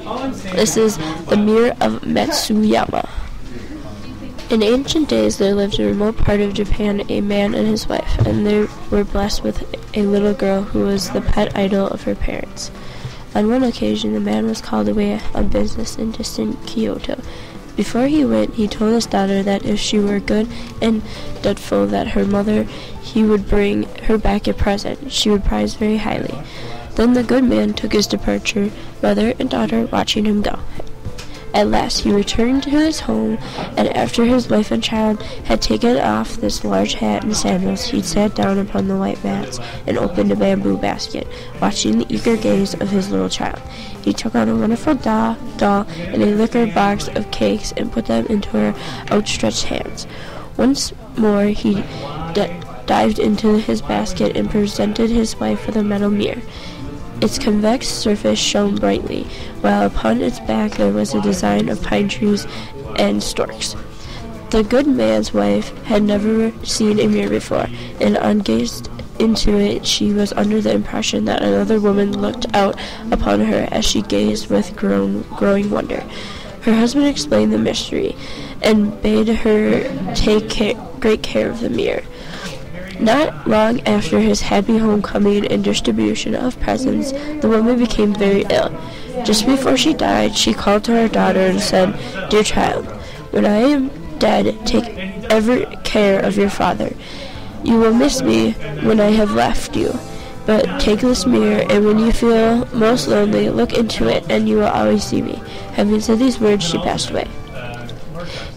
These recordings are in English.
This is the Mirror of Matsuyama. In ancient days, there lived in a remote part of Japan a man and his wife, and they were blessed with a little girl who was the pet idol of her parents. On one occasion, the man was called away on business in distant Kyoto. Before he went, he told his daughter that if she were good and dutiful that her mother, he would bring her back a present she would prize very highly. Then the good man took his departure, mother and daughter watching him go. At last he returned to his home, and after his wife and child had taken off this large hat and sandals, he sat down upon the white mats and opened a bamboo basket, watching the eager gaze of his little child. He took out a wonderful doll and a liquor box of cakes and put them into her outstretched hands. Once more he dived into his basket and presented his wife with a metal mirror. Its convex surface shone brightly, while upon its back there was a design of pine trees and storks. The good man's wife had never seen a mirror before, and on gazed into it she was under the impression that another woman looked out upon her as she gazed with growing wonder. Her husband explained the mystery, and bade her take great care of the mirror. Not long after his happy homecoming and distribution of presents, the woman became very ill. Just before she died, she called to her daughter and said, "Dear child, when I am dead, take every care of your father. You will miss me when I have left you. But take this mirror, and when you feel most lonely, look into it, and you will always see me." Having said these words, she passed away.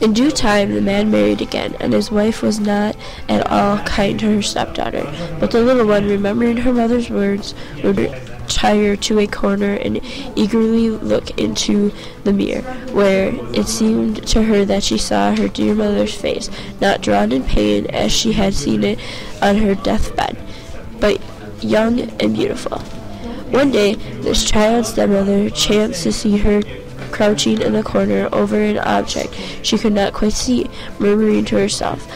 In due time, the man married again, and his wife was not at all kind to her stepdaughter. But the little one, remembering her mother's words, would retire to a corner and eagerly look into the mirror, where it seemed to her that she saw her dear mother's face, not drawn in pain as she had seen it on her deathbed, but young and beautiful. One day, this child's stepmother chanced to see her crouching in a corner over an object she could not quite see, murmuring to herself.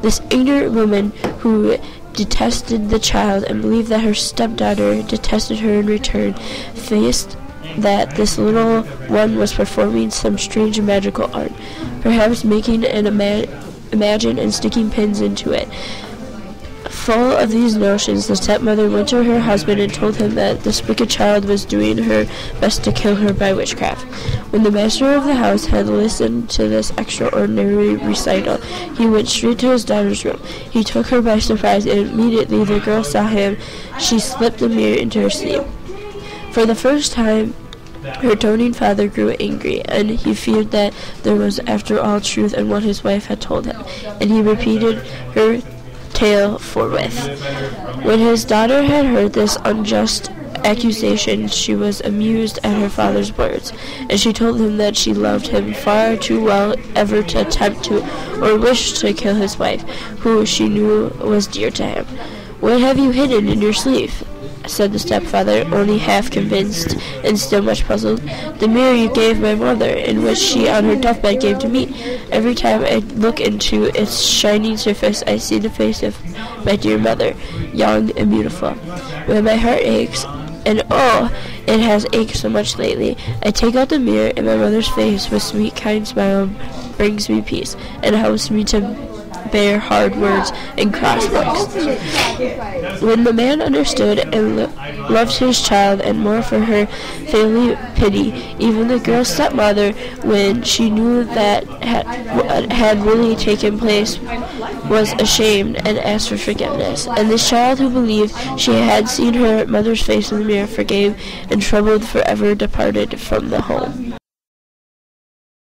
This ignorant woman, who detested the child and believed that her stepdaughter detested her in return, faced that this little one was performing some strange magical art, perhaps making an imagine and sticking pins into it. Full of these notions, the stepmother went to her husband and told him that this wicked child was doing her best to kill her by witchcraft. When the master of the house had listened to this extraordinary recital, he went straight to his daughter's room. He took her by surprise, and immediately the girl saw him. She slipped the mirror into her sleeve. For the first time, her doting father grew angry, and he feared that there was after all truth in what his wife had told him, and he repeated her tale forthwith. When his daughter had heard this unjust accusation, she was amused at her father's words, and she told him that she loved him far too well ever to attempt to or wish to kill his wife, who she knew was dear to him. "What have you hidden in your sleeve?" said the stepfather, only half convinced and still much puzzled. "The mirror you gave my mother, and which she on her deathbed gave to me. Every time I look into its shining surface, I see the face of my dear mother, young and beautiful. When my heart aches, and oh, it has ached so much lately, I take out the mirror, and my mother's face with sweet kind smile brings me peace, and helps me to bear hard words and cross looks." When the man understood and loved his child and more for her family pity, even the girl's stepmother, when she knew that what had really taken place, was ashamed and asked for forgiveness. And this child, who believed she had seen her mother's face in the mirror, forgave, and troubled forever departed from the home.